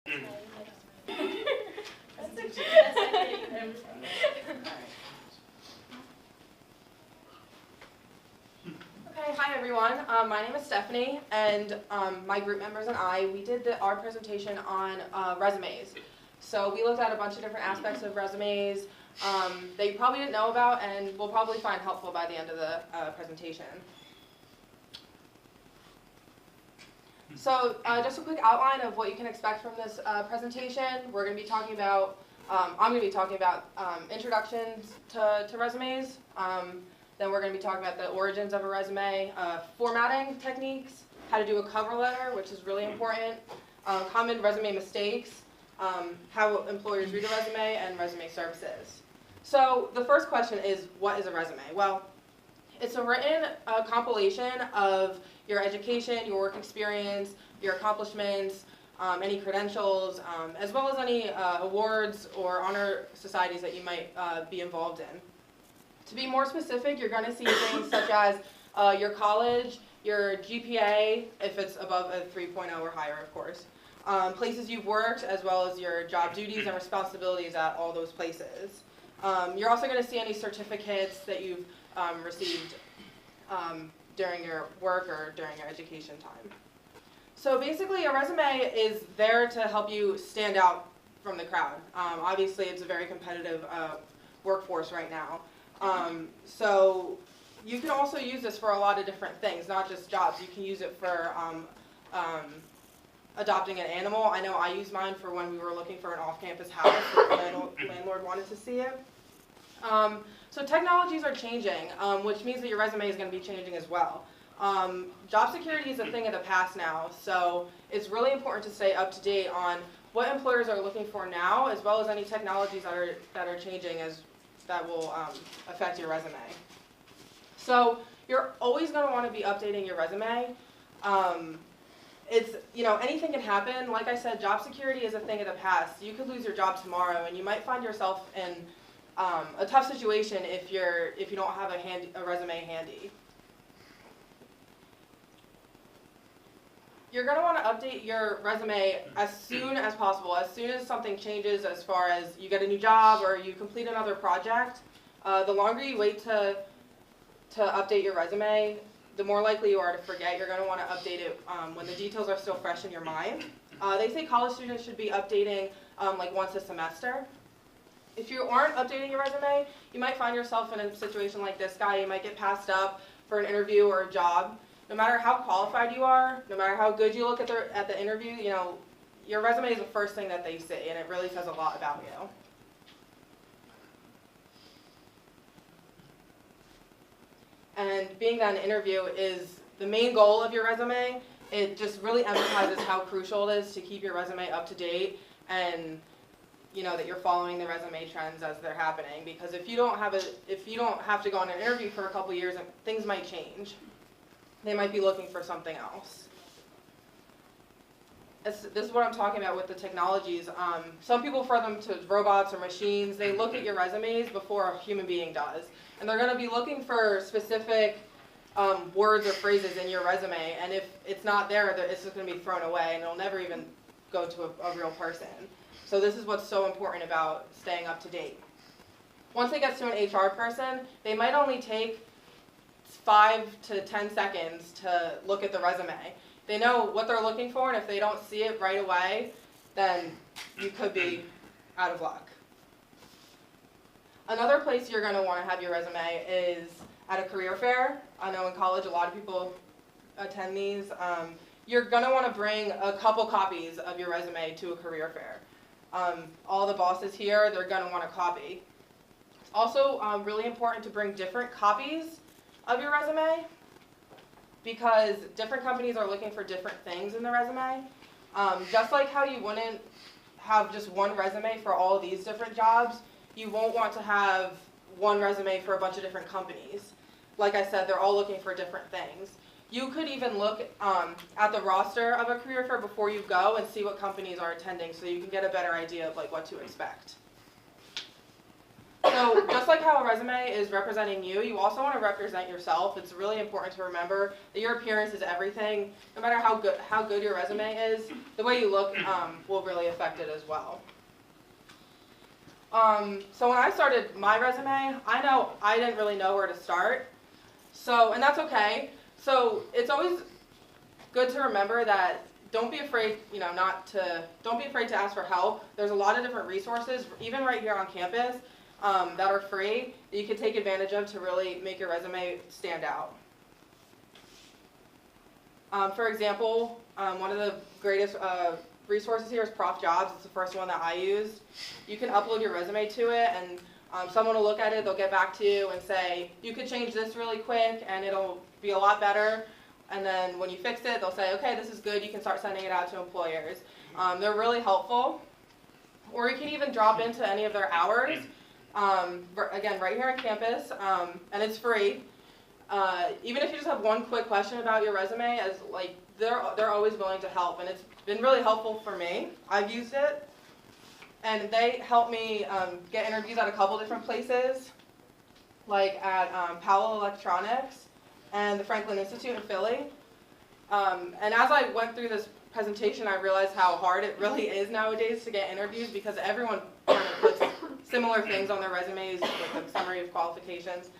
Okay, hi everyone. My name is Stephanie, and my group members and I, we did our presentation on resumes. So we looked at a bunch of different aspects of resumes that you probably didn't know about and will probably find helpful by the end of the presentation. So just a quick outline of what you can expect from this presentation. We're going to be talking about, I'm going to be talking about introductions to resumes. Then we're going to be talking about the origins of a resume, formatting techniques, how to do a cover letter, which is really important, common resume mistakes, how employers read a resume, and resume services. So the first question is, what is a resume? Well, it's a written compilation of your education, your work experience, your accomplishments, any credentials, as well as any awards or honor societies that you might be involved in. To be more specific, you're going to see things such as your college, your GPA, if it's above a 3.0 or higher, of course, places you've worked, as well as your job duties and responsibilities at all those places. You're also going to see any certificates that you've received during your work or during your education time. So basically, a resume is there to help you stand out from the crowd. Obviously, it's a very competitive workforce right now. So you can also use this for a lot of different things, not just jobs. You can use it for adopting an animal. I know I used mine for when we were looking for an off-campus house. The landlord wanted to see it. So technologies are changing, which means that your resume is going to be changing as well. Job security is a thing of the past now, so it's really important to stay up to date on what employers are looking for now, as well as any technologies that are changing that will affect your resume. So you're always going to want to be updating your resume. Anything can happen. Like I said, job security is a thing of the past. You could lose your job tomorrow, and you might find yourself in a tough situation if you don't have a resume handy. You're going to want to update your resume as soon as possible, as soon as something changes as far as you get a new job or you complete another project. The longer you wait to update your resume, the more likely you are to forget. You're going to want to update it when the details are still fresh in your mind. They say college students should be updating like once a semester. If you aren't updating your resume, you might find yourself in a situation like this guy. You might get passed up for an interview or a job. No matter how qualified you are, no matter how good you look at the interview, your resume is the first thing that they see, and it really says a lot about you. And being that an interview is the main goal of your resume, it just really emphasizes how crucial it is to keep your resume up to date and that you're following the resume trends as they're happening. Because if you don't have to go on an interview for a couple years, things might change. They might be looking for something else. This is what I'm talking about with the technologies. Some people refer them to robots or machines. They look at your resumes before a human being does. And they're going to be looking for specific words or phrases in your resume. And if it's not there, it's just going to be thrown away, and it'll never even go to a real person. So this is what's so important about staying up to date. Once it gets to an HR person, they might only take 5 to 10 seconds to look at the resume. They know what they're looking for, and if they don't see it right away, then you could be out of luck. Another place you're going to want to have your resume is at a career fair. I know in college a lot of people attend these. You're going to want to bring a couple copies of your resume to a career fair. All the bosses here, they're going to want a copy. It's also really important to bring different copies of your resume, because different companies are looking for different things in the resume. Just like how you wouldn't have just one resume for all of these different jobs, you won't want to have one resume for a bunch of different companies. Like I said, they're all looking for different things. You could even look at the roster of a career fair before you go and see what companies are attending, so you can get a better idea of what to expect. So So just like how a resume is representing you, you also want to represent yourself. It's really important to remember that your appearance is everything. No matter how good your resume is, the way you look will really affect it as well. So when I started my resume, I know I didn't really know where to start. So, and that's okay. So it's always good to remember that don't be afraid, don't be afraid to ask for help. There's a lot of different resources, even right here on campus, that are free that you can take advantage of to really make your resume stand out. For example, one of the greatest resources here is Prof Jobs. It's the first one that I used. You can upload your resume to it, and someone will look at it, they'll get back to you and say, you could change this really quick and it'll be a lot better. And then when you fix it, they'll say, okay, this is good, you can start sending it out to employers. They're really helpful. Or you can even drop into any of their hours. Again, right here on campus, and it's free. Even if you just have one quick question about your resume, they're always willing to help, and it's been really helpful for me. I've used it, and they helped me get interviews at a couple different places, like at Powell Electronics and the Franklin Institute in Philly. And as I went through this presentation, I realized how hard it really is nowadays to get interviews because everyone kind of puts similar things on their resumes with a summary of qualifications.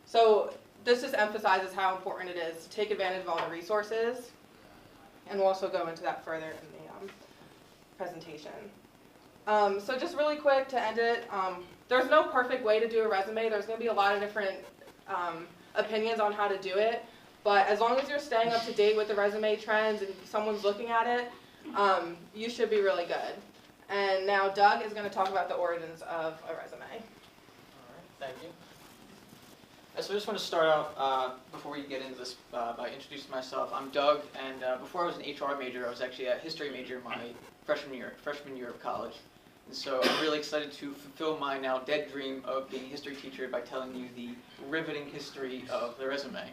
So this just emphasizes how important it is to take advantage of all the resources, and we'll also go into that further in the presentation. So just really quick to end it, there's no perfect way to do a resume. There's going to be a lot of different opinions on how to do it, but as long as you're staying up to date with the resume trends and someone's looking at it, you should be really good. And now Doug is going to talk about the origins of a resume. All right, thank you. So I just want to start out, before we get into this, by introducing myself. I'm Doug, and before I was an HR major, I was actually a history major my freshman year of college. And so I'm really excited to fulfill my now dead dream of being a history teacher by telling you the riveting history of the resume.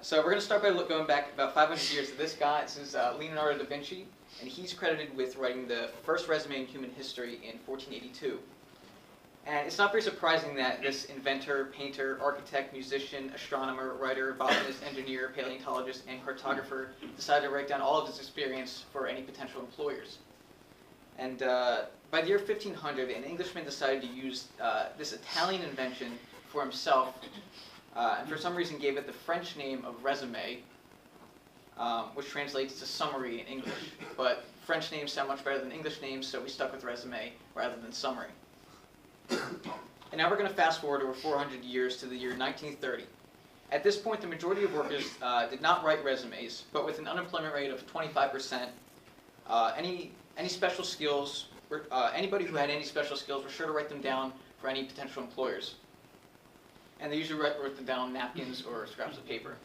So we're going to start by going back about 500 years to this guy. This is Leonardo da Vinci, and he's credited with writing the first resume in human history in 1482. And it's not very surprising that this inventor, painter, architect, musician, astronomer, writer, botanist, engineer, paleontologist, and cartographer decided to write down all of his experience for any potential employers. And by the year 1500, an Englishman decided to use this Italian invention for himself, and for some reason gave it the French name of resume, which translates to summary in English. But French names sound much better than English names, so we stuck with resume rather than summary. And now we're going to fast forward over 400 years to the year 1930. At this point, the majority of workers did not write resumes, but with an unemployment rate of 25%, any special skills, anybody who had any special skills were sure to write them down for any potential employers. And they usually wrote them down on napkins or scraps of paper.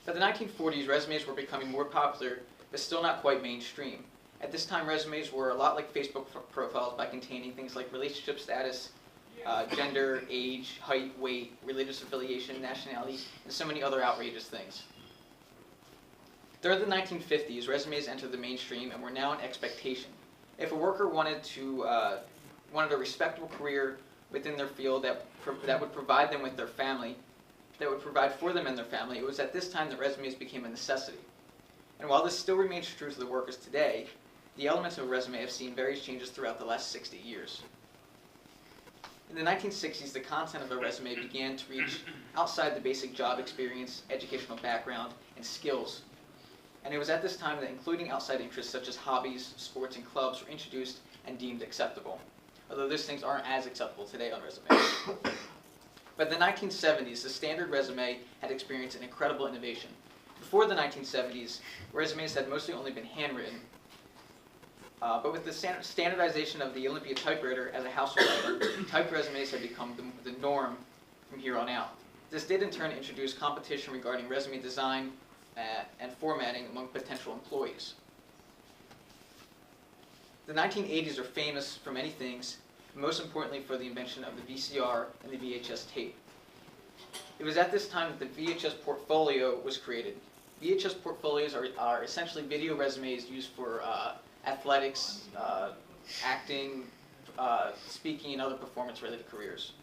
By the 1940s, resumes were becoming more popular, but still not quite mainstream. At this time, resumes were a lot like Facebook profiles by containing things like relationship status, gender, age, height, weight, religious affiliation, nationality, and so many other outrageous things. During the 1950s, resumes entered the mainstream and were now an expectation. If a worker wanted a respectable career within their field that would provide them with their family, that would provide for them and their family, it was at this time that resumes became a necessity. And while this still remains true to the workers today, the elements of a resume have seen various changes throughout the last 60 years. In the 1960s, the content of a resume began to reach outside the basic job experience, educational background, and skills. And it was at this time that including outside interests such as hobbies, sports, and clubs were introduced and deemed acceptable, although those things aren't as acceptable today on resumes. By the 1970s, the standard resume had experienced an incredible innovation. Before the 1970s, resumes had mostly only been handwritten, but with the standardization of the Olympia typewriter as a household item, typed resumes had become the norm from here on out. This did in turn introduce competition regarding resume design and formatting among potential employees. The 1980s are famous for many things, most importantly for the invention of the VCR and the VHS tape. It was at this time that the VHS portfolio was created. VHS portfolios are essentially video resumes used for athletics, acting, speaking, and other performance-related careers.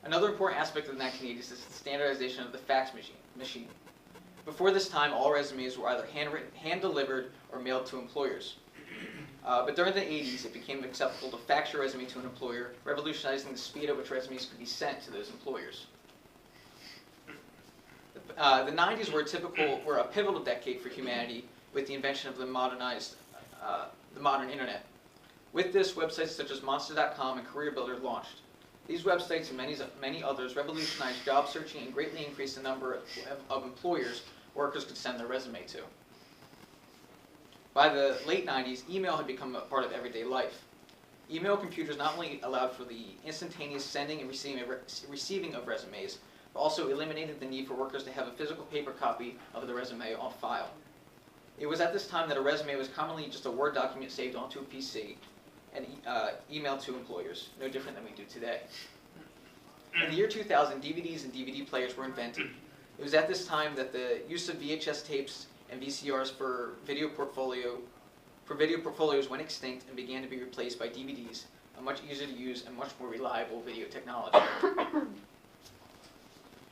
Another important aspect of the 1980s is the standardization of the fax machine. Before this time, all resumes were either handwritten, hand-delivered, or mailed to employers. But during the 80s, it became acceptable to fax your resume to an employer, revolutionizing the speed at which resumes could be sent to those employers. The 90s were a pivotal decade for humanity with the invention of the modern internet. With this, websites such as Monster.com and CareerBuilder launched. These websites and many others revolutionized job searching and greatly increased the number of employers workers could send their resume to. By the late 90s, email had become a part of everyday life. Email computers not only allowed for the instantaneous sending and receiving of resumes, but also eliminated the need for workers to have a physical paper copy of the resume on file. It was at this time that a resume was commonly just a Word document saved onto a PC and emailed to employers, no different than we do today. In the year 2000, DVDs and DVD players were invented. It was at this time that the use of VHS tapes and VCRs for video portfolios went extinct and began to be replaced by DVDs, a much easier to use and much more reliable video technology.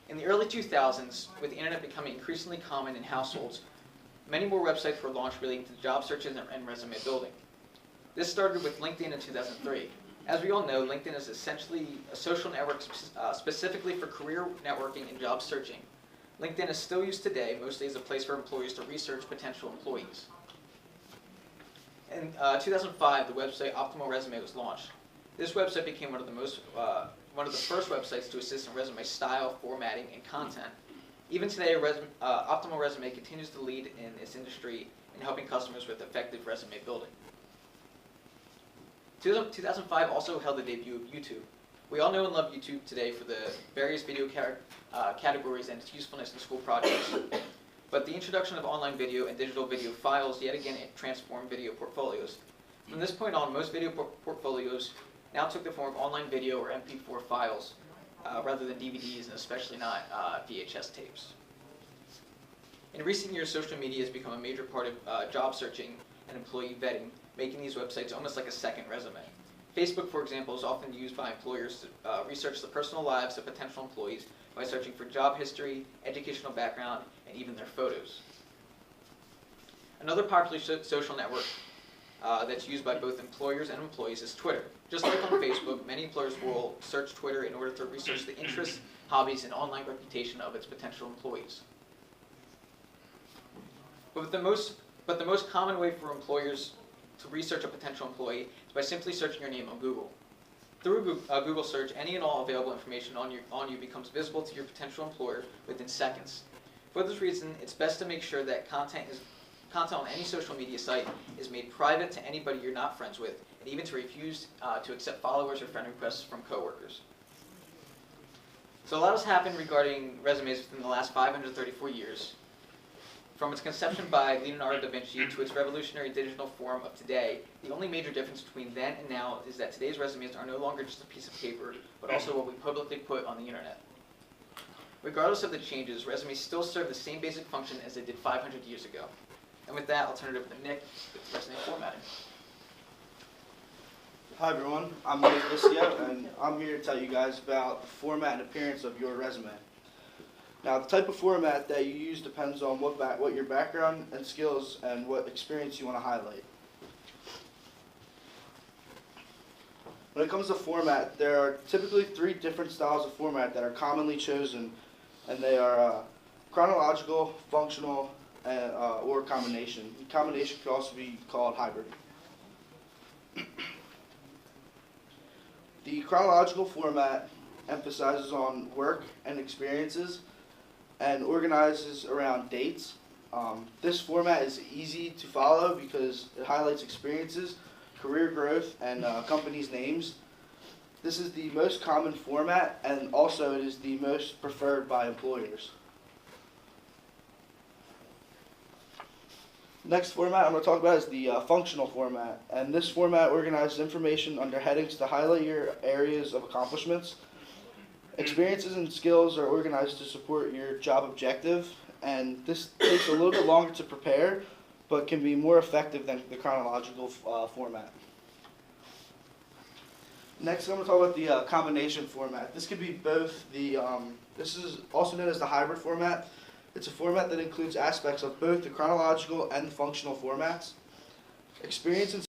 In the early 2000s, with the internet becoming increasingly common in households, many more websites were launched relating to job searches and resume building. This started with LinkedIn in 2003. As we all know, LinkedIn is essentially a social network specifically for career networking and job searching. LinkedIn is still used today, mostly as a place for employers to research potential employees. In 2005, the website Optimal Resume was launched. This website became one of the first websites to assist in resume style, formatting, and content. Even today, Optimal Resume continues to lead in its industry in helping customers with effective resume building. 2005 also held the debut of YouTube. We all know and love YouTube today for the various video categories and its usefulness in school projects. But the introduction of online video and digital video files yet again transformed video portfolios. From this point on, most video portfolios now took the form of online video or MP4 files rather than DVDs, and especially not VHS tapes. In recent years, social media has become a major part of job searching and employee vetting, making these websites almost like a second resume. Facebook, for example, is often used by employers to research the personal lives of potential employees by searching for job history, educational background, and even their photos. Another popular social network that's used by both employers and employees is Twitter. Just like on Facebook, many employers will search Twitter in order to research the interests, hobbies, and online reputation of its potential employees. But the most common way for employers to research a potential employee is by simply searching your name on Google. Through a Google search, any and all available information on you becomes visible to your potential employer within seconds. For this reason, it's best to make sure that content on any social media site is made private to anybody you're not friends with, and even to refuse to accept followers or friend requests from coworkers. So a lot has happened regarding resumes within the last 534 years. From its conception by Leonardo da Vinci to its revolutionary digital form of today, the only major difference between then and now is that today's resumes are no longer just a piece of paper, but also what we publicly put on the internet. Regardless of the changes, resumes still serve the same basic function as they did 500 years ago. And with that, I'll turn it over to Nick with resume formatting. Hi everyone, I'm Nick Liscio, and I'm here to tell you guys about the format and appearance of your resume. Now, the type of format that you use depends on what your background and skills and what experience you want to highlight. When it comes to format, there are typically 3 different styles of format that are commonly chosen, and they are chronological, functional, or combination. Combination could also be called hybrid. The chronological format emphasizes on work and experiences and organizes around dates. This format is easy to follow because it highlights experiences, career growth, and companies' names. This is the most common format, and also it is the most preferred by employers. Next format I'm going to talk about is the functional format, and this format organizes information under headings to highlight your areas of accomplishments. Experiences and skills are organized to support your job objective, and this takes a little bit longer to prepare, but can be more effective than the chronological format. Next, I'm going to talk about the combination format. This could be both the, this is also known as the hybrid format. It's a format that includes aspects of both the chronological and functional formats. Experience and